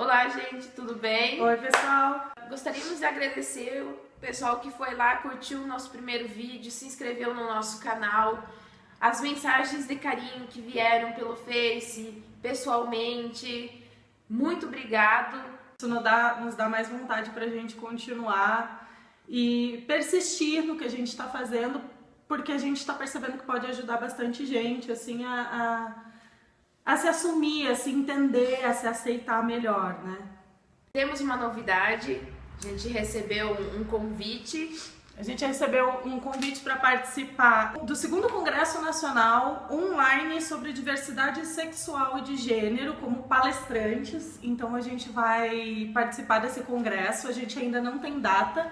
Olá, gente, tudo bem? Oi, pessoal! Gostaríamos de agradecer o pessoal que foi lá, curtiu o nosso primeiro vídeo, se inscreveu no nosso canal, as mensagens de carinho que vieram pelo Face, pessoalmente. Muito obrigado. Isso nos dá mais vontade para a gente continuar e persistir no que a gente está fazendo, porque a gente está percebendo que pode ajudar bastante gente, assim, a se assumir, a se entender, a se aceitar melhor, né? Temos uma novidade, a gente recebeu um convite. A gente recebeu um convite para participar do 2º Congresso Nacional online sobre diversidade sexual e de gênero como palestrantes. Então a gente vai participar desse congresso, a gente ainda não tem data,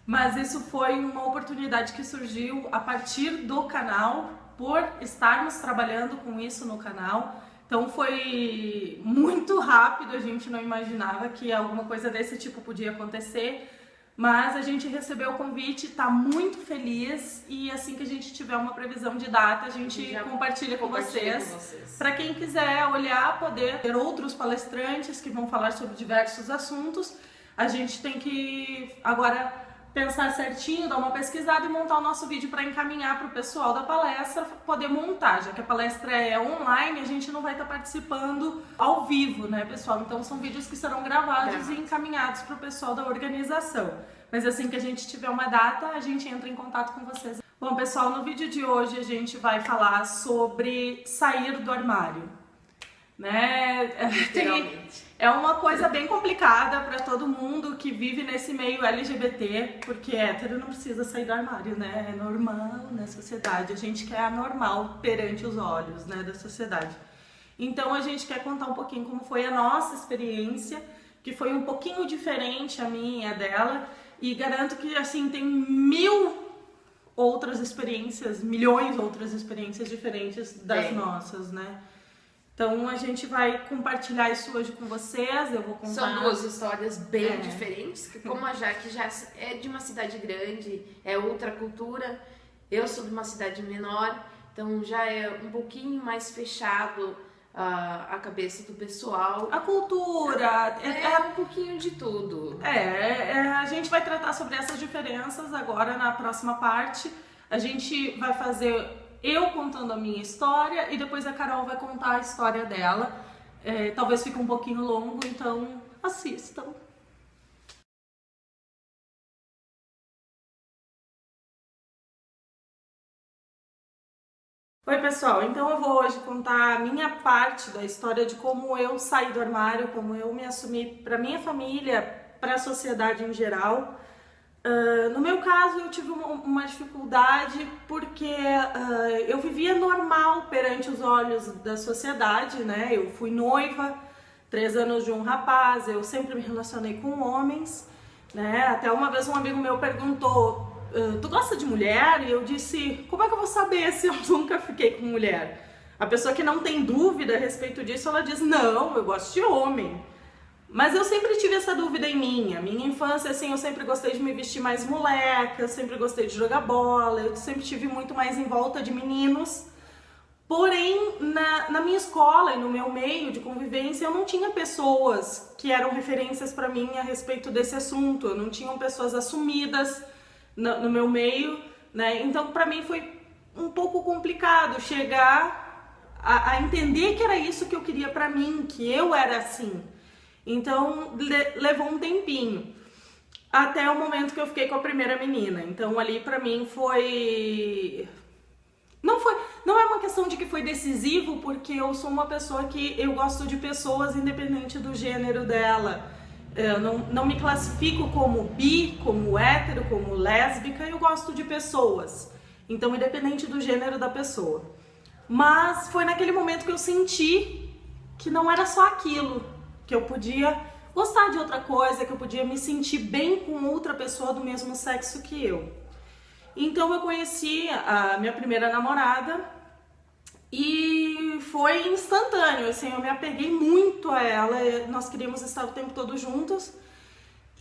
mas isso foi uma oportunidade que surgiu a partir do canal, por estarmos trabalhando com isso no canal. Então foi muito rápido, a gente não imaginava que alguma coisa desse tipo podia acontecer, mas a gente recebeu o convite, está muito feliz e assim que a gente tiver uma previsão de data, a gente compartilha com vocês. Para quem quiser olhar, poder ter outros palestrantes que vão falar sobre diversos assuntos, a gente tem que agora pensar certinho, dar uma pesquisada e montar o nosso vídeo para encaminhar para o pessoal da palestra poder montar, já que a palestra é online, a gente não vai estar participando ao vivo, né, pessoal? Então são vídeos que serão gravados e encaminhados para o pessoal da organização. Mas assim que a gente tiver uma data, a gente entra em contato com vocês. Bom, pessoal, no vídeo de hoje a gente vai falar sobre sair do armário, né? É uma coisa bem complicada para todo mundo que vive nesse meio LGBT, porque hétero não precisa sair do armário, né? É normal na sociedade, a gente quer anormal perante os olhos, né, da sociedade. Então a gente quer contar um pouquinho como foi a nossa experiência, que foi um pouquinho diferente a minha e a dela, e garanto que assim tem 1000 outras experiências, milhões de outras experiências diferentes das nossas, né? Então a gente vai compartilhar isso hoje com vocês, eu vou contar... São duas histórias bem diferentes, que como a Jaque já é de uma cidade grande, é outra cultura, eu sou de uma cidade menor, então já é um pouquinho mais fechado a cabeça do pessoal. A cultura... É um pouquinho de tudo. A gente vai tratar sobre essas diferenças agora na próxima parte. A gente vai fazer... eu contando a minha história e depois a Carol vai contar a história dela. Talvez fique um pouquinho longo, então assistam. Oi, pessoal, então eu vou hoje contar a minha parte da história de como eu saí do armário, como eu me assumi para minha família, para a sociedade em geral. No meu caso, eu tive uma dificuldade porque eu vivia normal perante os olhos da sociedade, né? Eu fui noiva, 3 anos de um rapaz, eu sempre me relacionei com homens, né? Até uma vez um amigo meu perguntou, tu gosta de mulher? E eu disse, como é que eu vou saber se eu nunca fiquei com mulher? A pessoa que não tem dúvida a respeito disso, ela diz, não, eu gosto de homem. Mas eu sempre tive essa dúvida em mim. A minha infância, assim, eu sempre gostei de me vestir mais moleca, eu sempre gostei de jogar bola, eu sempre tive muito mais em volta de meninos. Porém, na minha escola e no meu meio de convivência, eu não tinha pessoas que eram referências para mim a respeito desse assunto. Eu não tinha pessoas assumidas no meu meio, né? Então, para mim foi um pouco complicado chegar a entender que era isso que eu queria para mim, que eu era assim. Então, levou um tempinho, até o momento que eu fiquei com a primeira menina. Então, ali pra mim foi... Não é uma questão de que foi decisivo, porque eu sou uma pessoa que eu gosto de pessoas independente do gênero dela. Eu não me classifico como bi, como hétero, como lésbica, eu gosto de pessoas. Então, independente do gênero da pessoa. Mas foi naquele momento que eu senti que não era só aquilo, que eu podia gostar de outra coisa, que eu podia me sentir bem com outra pessoa do mesmo sexo que eu. Então eu conheci a minha primeira namorada e foi instantâneo, assim, eu me apeguei muito a ela, nós queríamos estar o tempo todo juntos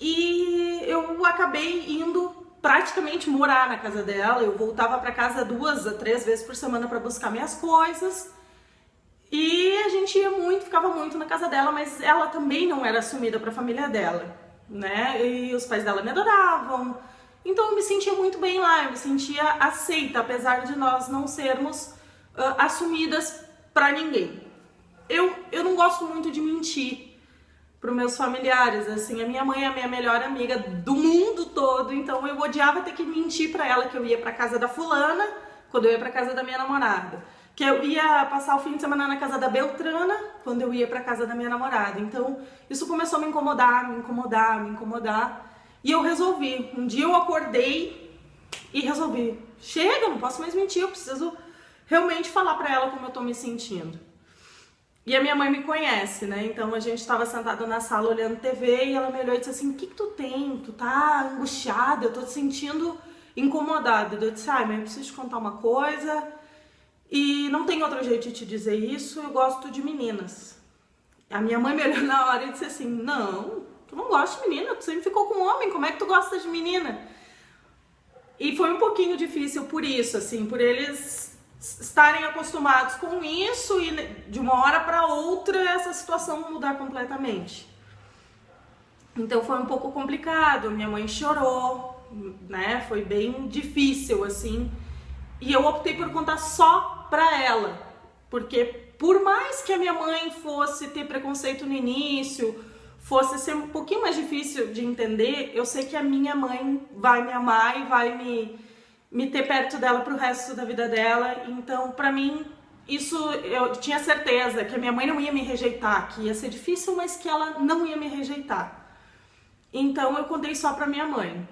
e eu acabei indo praticamente morar na casa dela, eu voltava para casa 2 a 3 vezes por semana para buscar minhas coisas. E a gente ia muito, ficava muito na casa dela, mas ela também não era assumida para a família dela, né? E os pais dela me adoravam. Então eu me sentia muito bem lá, eu me sentia aceita, apesar de nós não sermos assumidas para ninguém. Eu não gosto muito de mentir para os meus familiares, assim, a minha mãe é a minha melhor amiga do mundo todo, então eu odiava ter que mentir para ela que eu ia para casa da fulana quando eu ia para casa da minha namorada, que eu ia passar o fim de semana na casa da Beltrana quando eu ia para casa da minha namorada. Então isso começou a me incomodar, me incomodar, me incomodar, e eu resolvi. Um dia eu acordei e resolvi, chega, não posso mais mentir, eu preciso realmente falar para ela como eu tô me sentindo. E a minha mãe me conhece, né? Então a gente estava sentado na sala olhando TV e ela me olhou e disse assim: o que tu tem? Tu tá angustiada? Eu tô te sentindo incomodada. Eu disse: ai, mãe, eu preciso te contar uma coisa e não tem outro jeito de te dizer isso, eu gosto de meninas. A minha mãe me olhou na hora e disse assim: não, tu não gosta de menina, tu sempre ficou com homem, como é que tu gosta de menina? E foi um pouquinho difícil por isso, assim, por eles estarem acostumados com isso e de uma hora para outra essa situação mudar completamente. Então foi um pouco complicado, minha mãe chorou, né? Foi bem difícil, assim. E eu optei por contar só pra ela, porque por mais que a minha mãe fosse ter preconceito no início, fosse ser um pouquinho mais difícil de entender, eu sei que a minha mãe vai me amar e vai me ter perto dela pro resto da vida dela. Então, pra mim, isso eu tinha certeza que a minha mãe não ia me rejeitar, que ia ser difícil, mas que ela não ia me rejeitar. Então eu contei só pra minha mãe.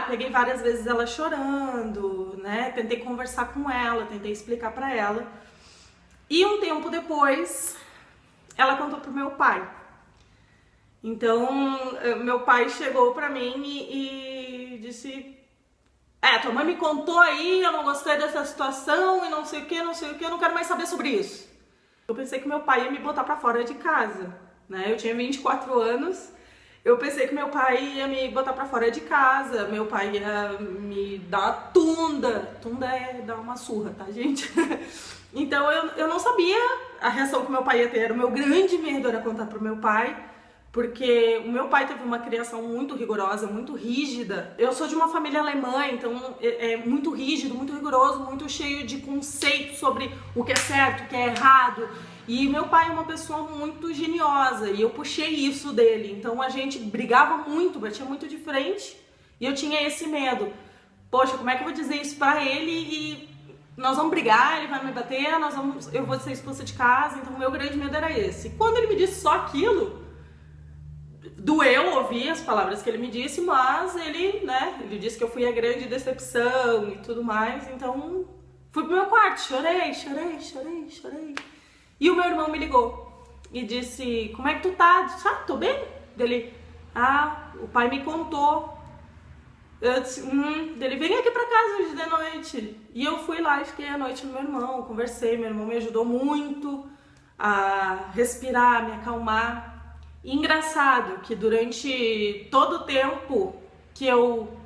Peguei várias vezes ela chorando, né? Tentei conversar com ela, tentei explicar pra ela. E um tempo depois, ela contou pro meu pai. Então, meu pai chegou pra mim e disse: tua mãe me contou aí, eu não gostei dessa situação e não sei o que, eu não quero mais saber sobre isso. Eu pensei que meu pai ia me botar pra fora de casa, né? Eu tinha 24 anos, eu pensei que meu pai ia me botar pra fora de casa, meu pai ia me dar tunda. Tunda é dar uma surra, tá, gente? Então eu não sabia a reação que meu pai ia ter. O meu grande medo era contar pro meu pai, porque o meu pai teve uma criação muito rigorosa, muito rígida. Eu sou de uma família alemã, então é muito rígido, muito rigoroso, muito cheio de conceitos sobre o que é certo, o que é errado. E meu pai é uma pessoa muito geniosa e eu puxei isso dele. Então a gente brigava muito, batia muito de frente e eu tinha esse medo. Poxa, como é que eu vou dizer isso pra ele e nós vamos brigar, ele vai me bater, eu vou ser expulsa de casa. Então o meu grande medo era esse. Quando ele me disse só aquilo, doeu ouvir as palavras que ele me disse, mas ele disse que eu fui a grande decepção e tudo mais. Então fui pro meu quarto, chorei. E o meu irmão me ligou e disse: como é que tu tá? Eu disse: tô bem. Dele: o pai me contou. Eu disse: dele: vem aqui pra casa hoje de noite. E eu fui lá e fiquei a noite no meu irmão, conversei, meu irmão me ajudou muito a respirar, me acalmar. E engraçado que durante todo o tempo que eu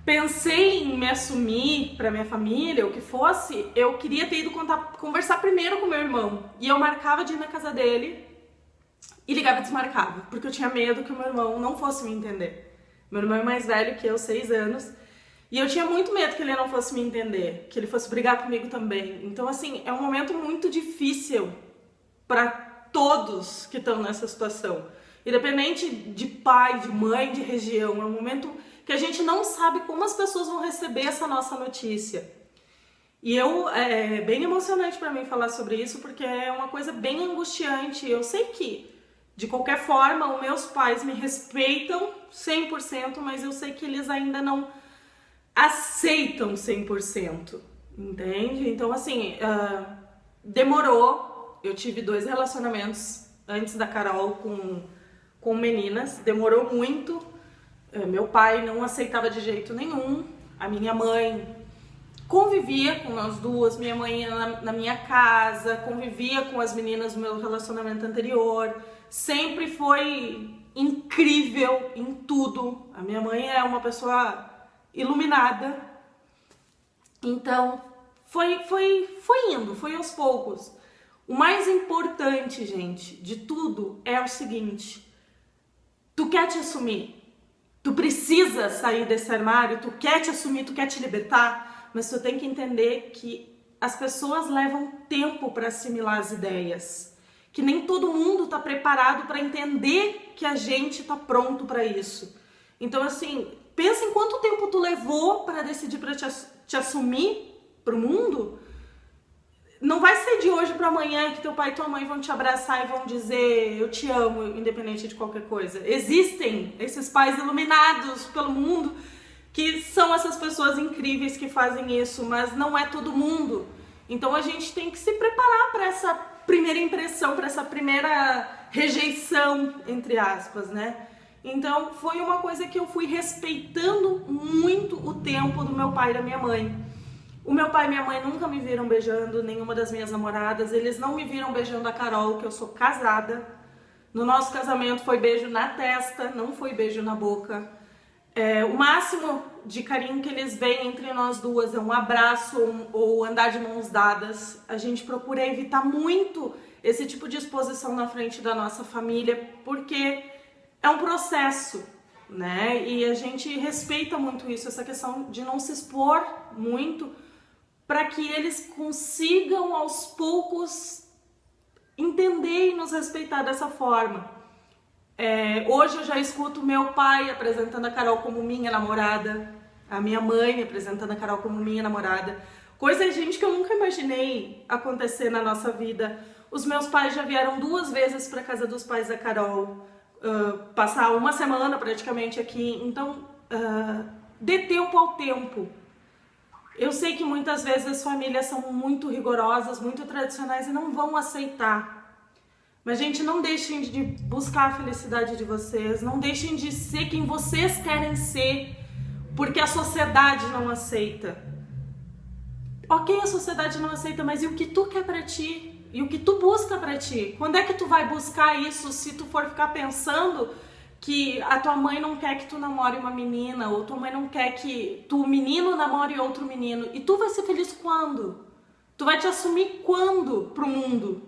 pensei em me assumir para minha família, o que fosse, eu queria ter ido conversar primeiro com meu irmão. E eu marcava de ir na casa dele e ligava e desmarcava, porque eu tinha medo que o meu irmão não fosse me entender. Meu irmão é mais velho que eu, 6 anos, e eu tinha muito medo que ele não fosse me entender, que ele fosse brigar comigo também. Então, assim, é um momento muito difícil para todos que estão nessa situação, independente de pai, de mãe, de região. É um momento que a gente não sabe como as pessoas vão receber essa nossa notícia. E é bem emocionante para mim falar sobre isso, porque é uma coisa bem angustiante. Eu sei que, de qualquer forma, os meus pais me respeitam 100%, mas eu sei que eles ainda não aceitam 100%, entende? Então, assim, demorou. Eu tive 2 relacionamentos antes da Carol com meninas, demorou muito. Meu pai não aceitava de jeito nenhum, a minha mãe convivia com nós duas, minha mãe ia na minha casa, convivia com as meninas do meu relacionamento anterior, sempre foi incrível em tudo. A minha mãe é uma pessoa iluminada, então foi indo, foi aos poucos. O mais importante, gente, de tudo é o seguinte: tu quer te assumir, tu precisa sair desse armário, tu quer te assumir, tu quer te libertar, mas tu tem que entender que as pessoas levam tempo para assimilar as ideias, que nem todo mundo está preparado para entender que a gente está pronto para isso. Então, assim, pensa em quanto tempo tu levou para decidir para te assumir para o mundo. Não vai ser de hoje para amanhã que teu pai e tua mãe vão te abraçar e vão dizer eu te amo, independente de qualquer coisa. Existem esses pais iluminados pelo mundo que são essas pessoas incríveis que fazem isso, mas não é todo mundo. Então a gente tem que se preparar para essa primeira impressão, para essa primeira rejeição, entre aspas, né? Então foi uma coisa que eu fui respeitando muito o tempo do meu pai e da minha mãe. O meu pai e minha mãe nunca me viram beijando nenhuma das minhas namoradas, eles não me viram beijando a Carol, que eu sou casada. No nosso casamento foi beijo na testa, não foi beijo na boca. O máximo de carinho que eles veem entre nós duas é um abraço ou andar de mãos dadas. A gente procura evitar muito esse tipo de exposição na frente da nossa família, porque é um processo, né? E a gente respeita muito isso, essa questão de não se expor muito, para que eles consigam aos poucos entender e nos respeitar dessa forma. Hoje eu já escuto meu pai apresentando a Carol como minha namorada, a minha mãe me apresentando a Carol como minha namorada, coisa, gente, que eu nunca imaginei acontecer na nossa vida. Os meus pais já vieram 2 vezes para casa dos pais da Carol, passar uma semana praticamente aqui, então dê tempo ao tempo. Eu sei que muitas vezes as famílias são muito rigorosas, muito tradicionais e não vão aceitar. Mas, gente, não deixem de buscar a felicidade de vocês, não deixem de ser quem vocês querem ser, porque a sociedade não aceita. Ok, a sociedade não aceita, mas e o que tu quer pra ti? E o que tu busca pra ti? Quando é que tu vai buscar isso se tu for ficar pensando que a tua mãe não quer que tu namore uma menina, ou tua mãe não quer que tu, menino, namore outro menino? E tu vai ser feliz quando? Tu vai te assumir quando pro mundo?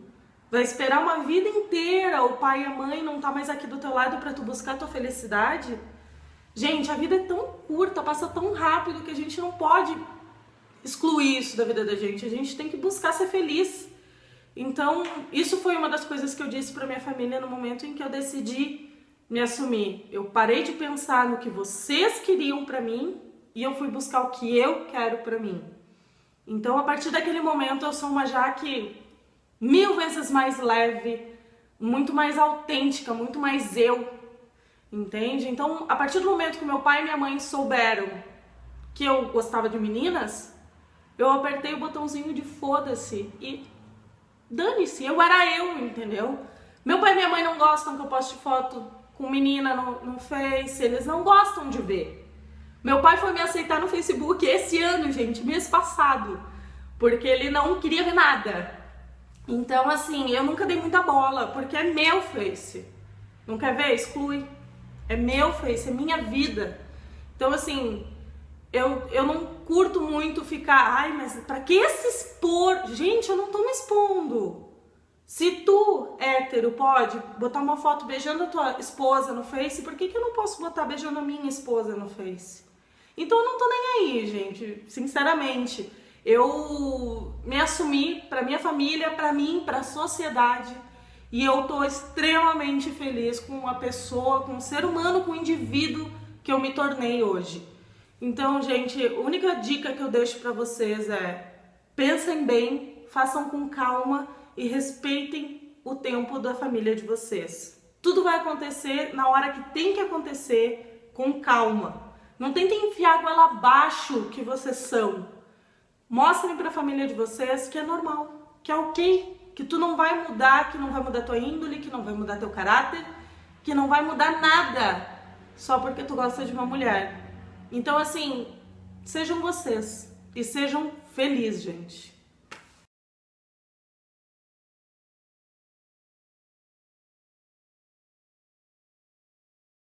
Vai esperar uma vida inteira o pai e a mãe não tá mais aqui do teu lado pra tu buscar a tua felicidade? Gente, a vida é tão curta, passa tão rápido que a gente não pode excluir isso da vida da gente. A gente tem que buscar ser feliz. Então, isso foi uma das coisas que eu disse pra minha família no momento em que eu decidi me assumir. Eu parei de pensar no que vocês queriam pra mim e eu fui buscar o que eu quero pra mim. Então, a partir daquele momento, eu sou uma Jaque 1000 vezes mais leve, muito mais autêntica, muito mais eu, entende? Então, a partir do momento que meu pai e minha mãe souberam que eu gostava de meninas, eu apertei o botãozinho de foda-se e dane-se, eu era eu, entendeu? Meu pai e minha mãe não gostam que eu poste foto com menina no Face, eles não gostam de ver. Meu pai foi me aceitar no Facebook esse ano, gente, mês passado, porque ele não queria ver nada. Então, assim, eu nunca dei muita bola, porque é meu Face. Não quer ver? Exclui. É meu Face, é minha vida. Então, assim, eu não curto muito ficar, ai, mas pra que se expor? Gente, eu não tô me expondo. Se tu, hétero, pode botar uma foto beijando a tua esposa no Face, por que eu não posso botar beijando a minha esposa no Face? Então eu não tô nem aí, gente, sinceramente. Eu me assumi pra minha família, pra mim, pra sociedade, e eu tô extremamente feliz com a pessoa, com o ser humano, com o indivíduo que eu me tornei hoje. Então, gente, a única dica que eu deixo pra vocês é: pensem bem, façam com calma e respeitem o tempo da família de vocês. Tudo vai acontecer na hora que tem que acontecer, com calma. Não tentem enfiar a goela abaixo que vocês são. Mostrem para a família de vocês que é normal, que é ok, que tu não vai mudar, que não vai mudar tua índole, que não vai mudar teu caráter, que não vai mudar nada só porque tu gosta de uma mulher. Então, assim, sejam vocês e sejam felizes, gente.